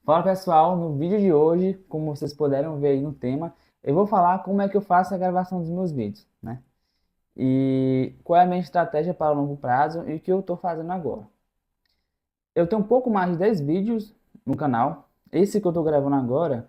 Fala pessoal, no vídeo de hoje, como vocês puderam ver aí no tema, eu vou falar como é que eu faço a gravação dos meus vídeos, né? E qual é a minha estratégia para o longo prazo e o que eu estou fazendo agora. Eu tenho um pouco mais de 10 vídeos no canal. Esse que eu estou gravando agora,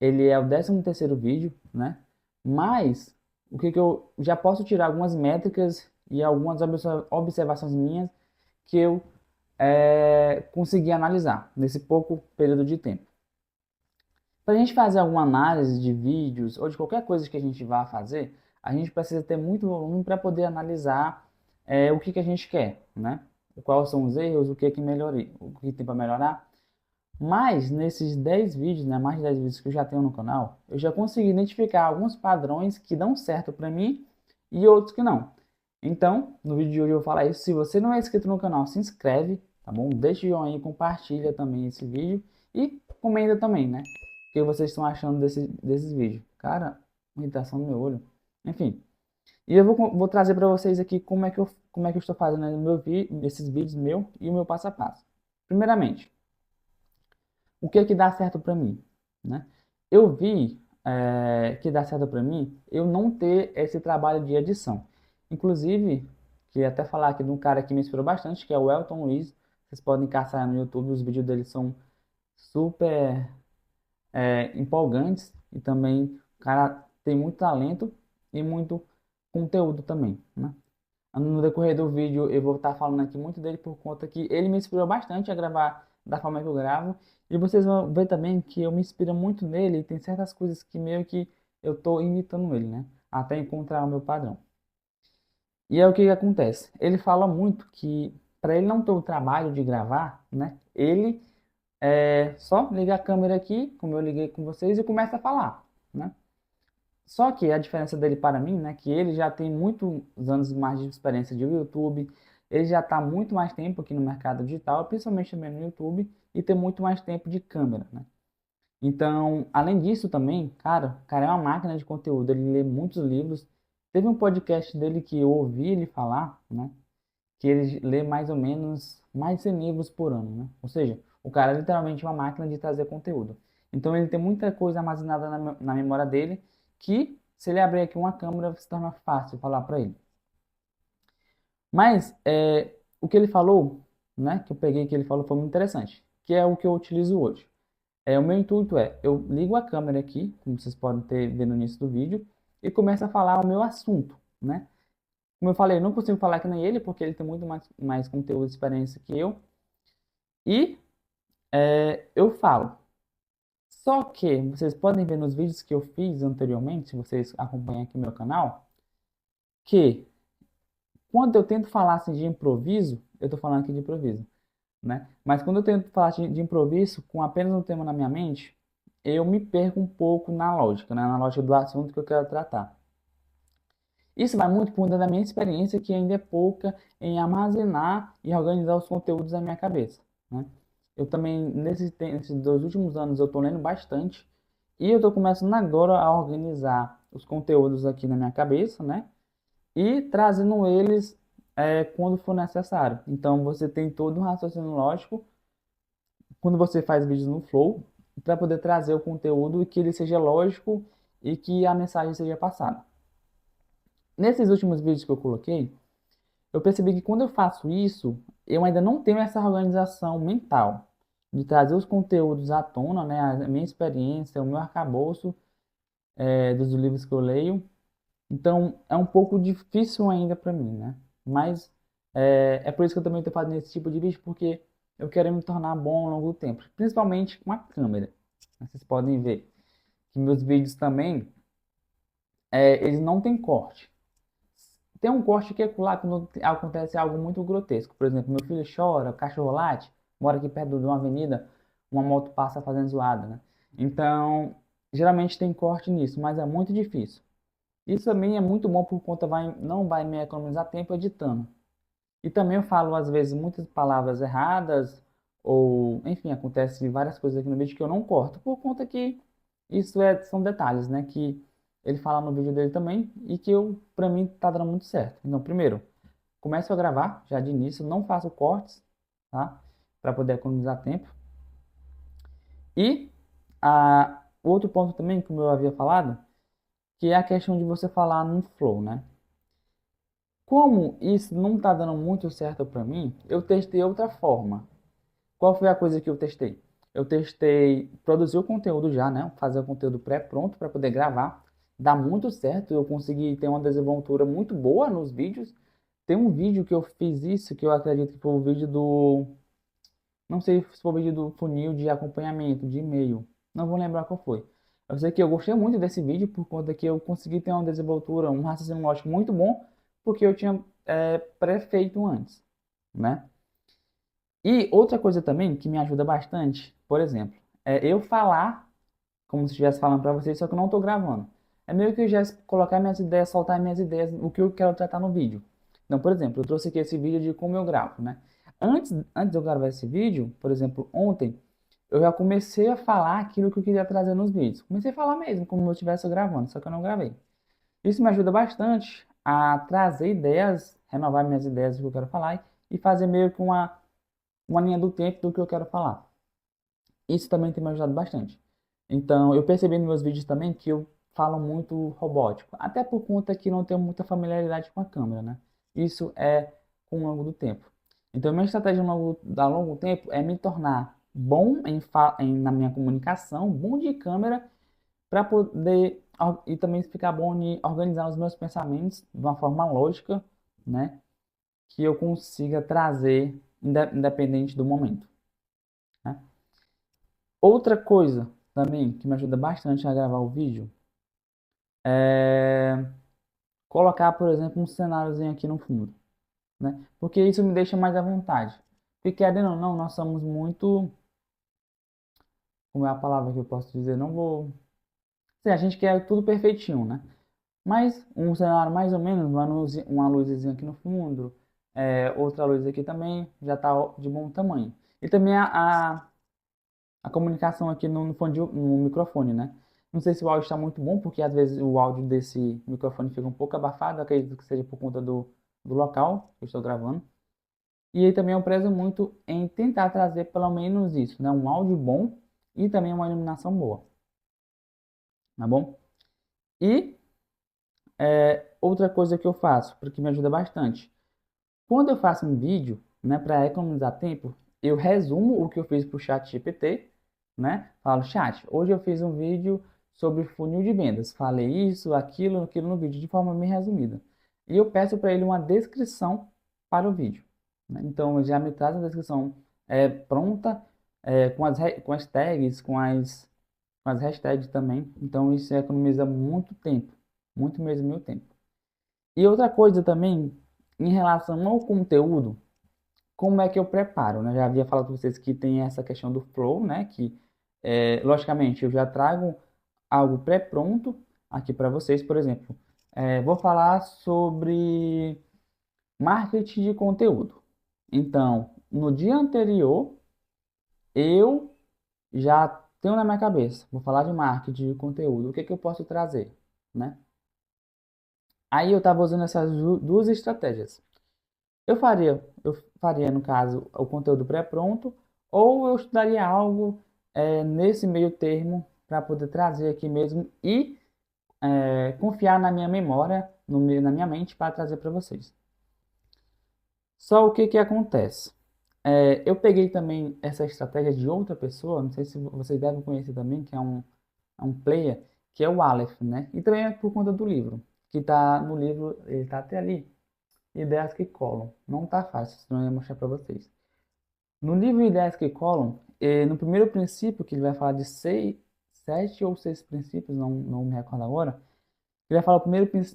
ele é o 13º vídeo, né? Mas o que eu já posso tirar algumas métricas e algumas observações minhas que eu consegui analisar nesse pouco período de tempo. Para a gente fazer alguma análise de vídeos ou de qualquer coisa que a gente vá fazer, a gente precisa ter muito volume para poder analisar o que a gente quer, né? Quais são os erros, o que é que melhorar, o que tem para melhorar. Mas nesses 10 vídeos, né, mais de 10 vídeos que eu já tenho no canal, eu já consegui identificar alguns padrões que dão certo para mim e outros que não. Então, no vídeo de hoje eu vou falar isso. Se você não é inscrito no canal, se inscreve, tá bom? Deixa o joinha, compartilha também esse vídeo e comenta também, né? O que vocês estão achando desses vídeos. Cara, irritação no meu olho. Enfim. E eu vou trazer para vocês aqui como é que eu estou fazendo esses vídeos meu e o meu passo a passo. Primeiramente, o que é que dá certo para mim, né? Eu vi que dá certo para mim eu não ter esse trabalho de edição. Inclusive, queria até falar aqui de um cara que me inspirou bastante, que é o Elton Luiz. Vocês podem caçar no YouTube, os vídeos dele são super empolgantes e também o cara tem muito talento e muito conteúdo também, né? No decorrer do vídeo eu vou estar falando aqui muito dele por conta que ele me inspirou bastante a gravar da forma que eu gravo. E vocês vão ver também que eu me inspiro muito nele e tem certas coisas que meio que eu tô imitando ele, né? Até encontrar o meu padrão. E é o que acontece. Ele fala muito que para ele não ter o trabalho de gravar, né? Ele só liga a câmera aqui, como eu liguei com vocês, e começa a falar, né? Só que a diferença dele para mim, né, que ele já tem muitos anos mais de experiência de YouTube, ele já está muito mais tempo aqui no mercado digital, principalmente também no YouTube, e tem muito mais tempo de câmera, né? Então, além disso também, cara, o cara é uma máquina de conteúdo, ele lê muitos livros. Teve um podcast dele que eu ouvi ele falar, né, que ele lê mais ou menos mais de 100 livros por ano, né? Ou seja, o cara é literalmente uma máquina de trazer conteúdo. Então ele tem muita coisa armazenada na memória dele que, se ele abrir aqui uma câmera, se torna fácil falar para ele. Mas o que ele falou, né, que eu peguei que ele falou foi muito interessante, que é o que eu utilizo hoje. O meu intuito eu ligo a câmera aqui, como vocês podem ter ver no início do vídeo, e começo a falar o meu assunto, né? Como eu falei, eu não consigo falar que nem ele, porque ele tem muito mais conteúdo e experiência que eu. E eu falo. Só que vocês podem ver nos vídeos que eu fiz anteriormente, se vocês acompanham aqui o meu canal, que quando eu tento falar assim de improviso, eu estou falando aqui de improviso, né? Mas quando eu tento falar de improviso com apenas um tema na minha mente, eu me perco um pouco na lógica, né? Na lógica do assunto que eu quero tratar. Isso vai muito por conta da minha experiência, que ainda é pouca em armazenar e organizar os conteúdos da minha cabeça, né? Eu também, nesses 2 últimos anos, eu estou lendo bastante e eu estou começando agora a organizar os conteúdos aqui na minha cabeça, né? E trazendo eles quando for necessário. Então, você tem todo um raciocínio lógico quando você faz vídeos no Flow para poder trazer o conteúdo e que ele seja lógico e que a mensagem seja passada. Nesses últimos vídeos que eu coloquei, eu percebi que quando eu faço isso, eu ainda não tenho essa organização mental de trazer os conteúdos à tona, né? A minha experiência, o meu arcabouço dos livros que eu leio. Então, é um pouco difícil ainda para mim, né? Mas é por isso que eu também estou fazendo esse tipo de vídeo, porque eu quero me tornar bom ao longo do tempo, principalmente com a câmera. Vocês podem ver que meus vídeos também, eles não têm corte. Tem um corte que é lá quando acontece algo muito grotesco. Por exemplo, meu filho chora, o cachorro late, mora aqui perto de uma avenida, uma moto passa fazendo zoada, né? Então, geralmente tem corte nisso, mas é muito difícil. Isso também é muito bom por conta não vai me economizar tempo editando. E também eu falo às vezes muitas palavras erradas ou, enfim, acontece várias coisas aqui no vídeo que eu não corto por conta que isso são detalhes, né, que ele fala no vídeo dele também e que eu, para mim, tá dando muito certo. Então, primeiro, começo a gravar já de início, não faço cortes, tá? Para poder economizar tempo. E outro ponto também, como eu havia falado, que é a questão de você falar no flow, né? Como isso não está dando muito certo para mim, eu testei outra forma. Qual foi a coisa que eu testei? Eu testei produzir o conteúdo já, né? Fazer o conteúdo pré-pronto para poder gravar. Dá muito certo, eu consegui ter uma desenvoltura muito boa nos vídeos. Tem um vídeo que eu fiz isso, que eu acredito que foi o vídeo do... Não sei se foi o vídeo do funil de acompanhamento, de e-mail. Não vou lembrar qual foi. Eu sei que eu gostei muito desse vídeo por conta que eu consegui ter uma desenvoltura, um raciocínio lógico muito bom, porque eu tinha pré-feito antes, né? E outra coisa também que me ajuda bastante, por exemplo, é eu falar como se estivesse falando para vocês, só que eu não estou gravando. É meio que eu já colocar minhas ideias, soltar minhas ideias, o que eu quero tratar no vídeo. Então, por exemplo, eu trouxe aqui esse vídeo de como eu gravo, né? Antes de eu gravar esse vídeo, por exemplo, ontem, eu já comecei a falar aquilo que eu queria trazer nos vídeos. Comecei a falar mesmo, como se eu estivesse gravando, só que eu não gravei. Isso me ajuda bastante a trazer ideias, renovar minhas ideias do que eu quero falar e fazer meio que uma linha do tempo do que eu quero falar. Isso também tem me ajudado bastante. Então, eu percebi nos meus vídeos também que eu falo muito robótico, até por conta que não tenho muita familiaridade com a câmera, né? Isso é com o longo do tempo. Então, minha estratégia a longo tempo é me tornar bom na minha comunicação, bom de câmera, para poder e também ficar bom em organizar os meus pensamentos de uma forma lógica, né? Que eu consiga trazer independente do momento, né? Outra coisa também que me ajuda bastante a gravar o vídeo é colocar, por exemplo, um cenáriozinho aqui no fundo, né? Porque isso me deixa mais à vontade. Porque querendo ou não, nós somos muito, como é a palavra que eu posso dizer, não vou, sim, a gente quer tudo perfeitinho, né? Mas um cenário mais ou menos, uma luzinha aqui no fundo, outra luz aqui também já está de bom tamanho. E também a comunicação aqui no fone no microfone, né? Não sei se o áudio está muito bom, porque às vezes o áudio desse microfone fica um pouco abafado, acredito que seja por conta do local que eu estou gravando. E aí também eu prezo muito em tentar trazer pelo menos isso, né? Um áudio bom e também uma iluminação boa, tá bom? E outra coisa que eu faço, porque me ajuda bastante. Quando eu faço um vídeo, né, para economizar tempo, eu resumo o que eu fiz para o chat GPT, né? Falo, chat, hoje eu fiz um vídeo sobre funil de vendas. Falei isso, aquilo no vídeo, de forma bem resumida. E eu peço para ele uma descrição para o vídeo, né? Então, ele já me traz a descrição pronta, com as tags, com as hashtags também. Então, isso economiza muito tempo, muito mesmo meu tempo. E outra coisa também, em relação ao conteúdo, como é que eu preparo, né? Já havia falado para vocês que tem essa questão do flow, né? Que, logicamente, eu já trago algo pré-pronto aqui para vocês. Por exemplo, vou falar sobre marketing de conteúdo. Então, no dia anterior, eu já tenho na minha cabeça, vou falar de marketing de conteúdo, o que que eu posso trazer, né? Aí eu estava usando essas duas estratégias. Eu faria, no caso, o conteúdo pré-pronto, ou eu estudaria algo nesse meio termo para poder trazer aqui mesmo e confiar na minha memória, na minha mente para trazer para vocês. Só o que que acontece? Eu peguei também essa estratégia de outra pessoa, não sei se vocês devem conhecer também, que é um player, que é o Aleph, né? E também é por conta do livro, que está no livro, ele está até ali. Ideias que colam. Não tá fácil, senão eu ia mostrar para vocês. No livro Ideias que colam, no primeiro princípio, que ele vai falar de sete ou seis princípios, não me recordo agora, ele vai falar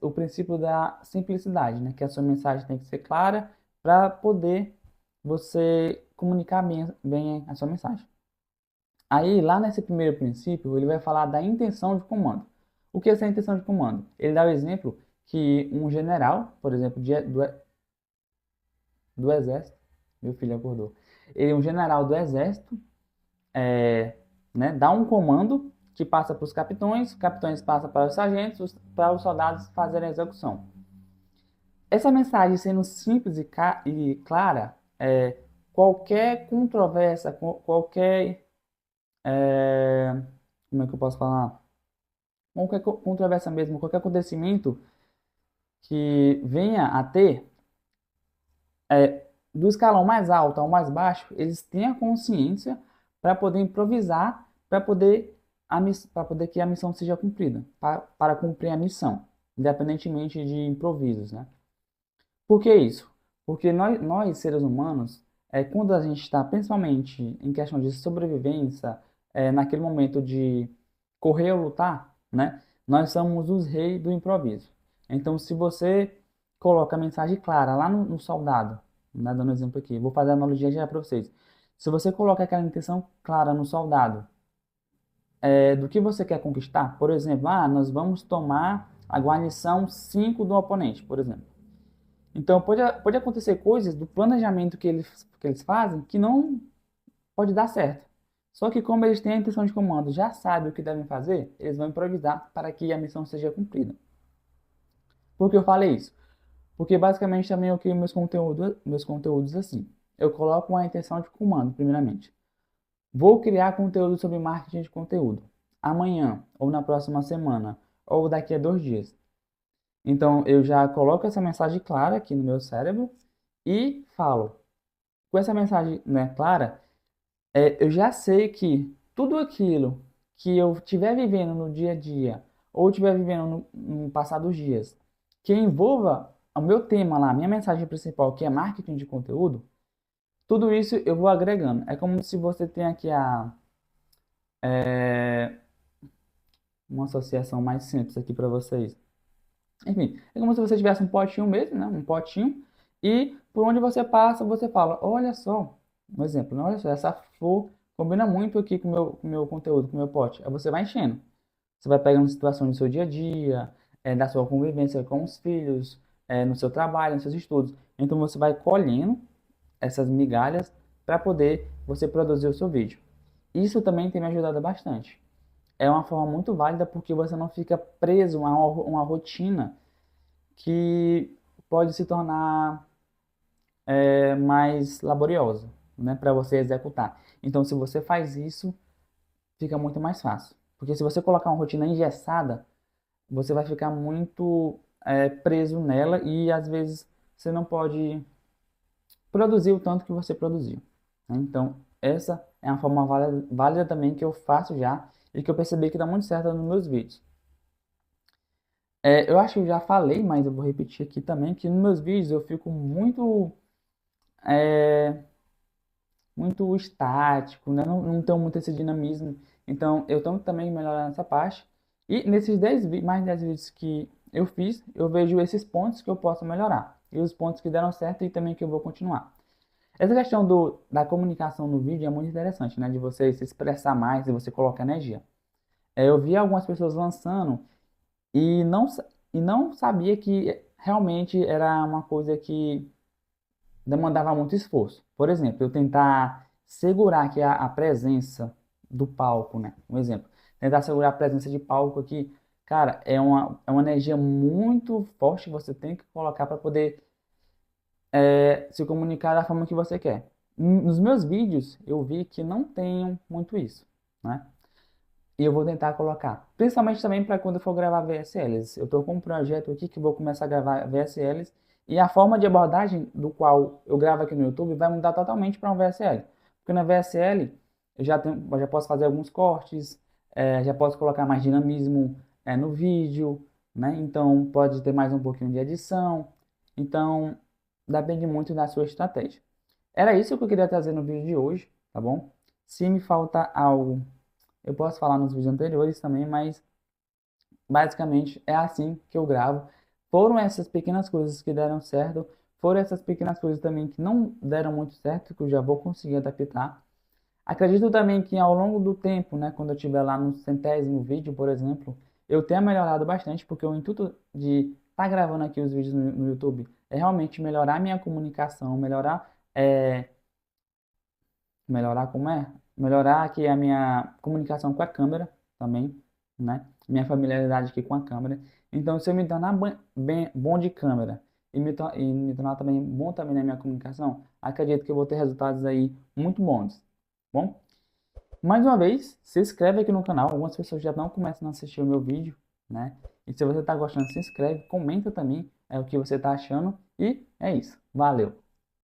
o princípio da simplicidade, né? Que a sua mensagem tem que ser clara para poder você comunicar bem a sua mensagem. Aí, lá nesse primeiro princípio, ele vai falar da intenção de comando. O que é essa intenção de comando? Ele dá o exemplo que um general, por exemplo, do exército, meu filho acordou. Ele é um general do exército, né, dá um comando que passa para os capitães passam para os sargentos, para os soldados fazerem a execução. Essa mensagem sendo simples e clara, qualquer controvérsia, qualquer como é que eu posso falar? Qualquer controvérsia mesmo, qualquer acontecimento que venha a ter, do escalão mais alto ao mais baixo, eles têm a consciência para poder improvisar, para poder que a missão seja cumprida, para cumprir a missão, independentemente de improvisos, né? Por que isso? Porque nós seres humanos, quando a gente está principalmente em questão de sobrevivência, naquele momento de correr ou lutar, né? Nós somos os reis do improviso. Então, se você coloca a mensagem clara lá no soldado, né, dando um exemplo aqui, vou fazer a analogia já para vocês. Se você coloca aquela intenção clara no soldado, do que você quer conquistar, por exemplo, nós vamos tomar a guarnição 5 do oponente, por exemplo. Então, pode acontecer coisas do planejamento que eles fazem que não pode dar certo. Só que como eles têm a intenção de comando, já sabem o que devem fazer, eles vão improvisar para que a missão seja cumprida. Por que eu falei isso? Porque basicamente também eu crio meus conteúdos assim. Eu coloco uma intenção de comando, primeiramente. Vou criar conteúdo sobre marketing de conteúdo. Amanhã, ou na próxima semana, ou daqui a 2 dias. Então eu já coloco essa mensagem clara aqui no meu cérebro e falo. Com essa mensagem, né, clara, eu já sei que tudo aquilo que eu estiver vivendo no dia a dia, ou estiver vivendo no passar dos dias, que envolva o meu tema lá, a minha mensagem principal, que é marketing de conteúdo, tudo isso eu vou agregando. É como se você tem aqui uma associação mais simples aqui para vocês. Enfim, é como se você tivesse um potinho mesmo, né? Um potinho. E por onde você passa, você fala, olha só, um exemplo, né? Olha só, essa flor combina muito aqui com o meu conteúdo, com o meu pote. Aí você vai enchendo. Você vai pegando situações do seu dia a dia, da sua convivência com os filhos, no seu trabalho, nos seus estudos. Então você vai colhendo essas migalhas para poder você produzir o seu vídeo. Isso também tem me ajudado bastante. É uma forma muito válida porque você não fica preso a uma rotina que pode se tornar mais laboriosa, né, para você executar. Então, se você faz isso, fica muito mais fácil. Porque se você colocar uma rotina engessada, você vai ficar muito preso nela e às vezes você não pode produzir o tanto que você produziu, né? Então, essa é uma forma válida também que eu faço já e que eu percebi que dá muito certo nos meus vídeos. Eu acho que eu já falei, mas eu vou repetir aqui também, que nos meus vídeos eu fico é, muito estático, né? Não tenho muito esse dinamismo. Então, eu tenho que também melhorar nessa parte. E nesses mais de 10 vídeos que eu fiz, eu vejo esses pontos que eu posso melhorar. E os pontos que deram certo e também que eu vou continuar. Essa questão da comunicação no vídeo é muito interessante, né? De você se expressar mais e você colocar energia. Eu vi algumas pessoas lançando e não sabia que realmente era uma coisa que demandava muito esforço. Por exemplo, eu tentar segurar aqui a presença do palco, né? Um exemplo. Tentar segurar a presença de palco aqui, cara, é uma energia muito forte que você tem que colocar para poder se comunicar da forma que você quer. Nos meus vídeos, eu vi que não tenho muito isso, né? E eu vou tentar colocar. Principalmente também para quando eu for gravar VSLs. Eu estou com um projeto aqui que vou começar a gravar VSLs. E a forma de abordagem do qual eu gravo aqui no YouTube vai mudar totalmente para um VSL. Porque na VSL eu já posso fazer alguns cortes, já posso colocar mais dinamismo no vídeo, né? Então pode ter mais um pouquinho de edição. Então depende muito da sua estratégia. Era isso que eu queria trazer no vídeo de hoje, tá bom? Se me falta algo eu posso falar nos vídeos anteriores também, mas basicamente é assim que eu gravo. Foram essas pequenas coisas que deram certo, foram essas pequenas coisas também que não deram muito certo, que eu já vou conseguir adaptar. Acredito também que ao longo do tempo, né, quando eu estiver lá no 100º vídeo, por exemplo, eu tenha melhorado bastante, porque o intuito de estar gravando aqui os vídeos no YouTube é realmente melhorar a minha comunicação, melhorar como é? Melhorar aqui a minha comunicação com a câmera também, né? Minha familiaridade aqui com a câmera. Então, se eu me tornar bem bom de câmera e me tornar também bom também na minha comunicação, acredito que eu vou ter resultados aí muito bons. Bom, Mais uma vez, se inscreve aqui no canal. Algumas pessoas já estão começando a assistir o meu vídeo, né? E se você está gostando, se inscreve, comenta também o que você está achando. E é isso. Valeu!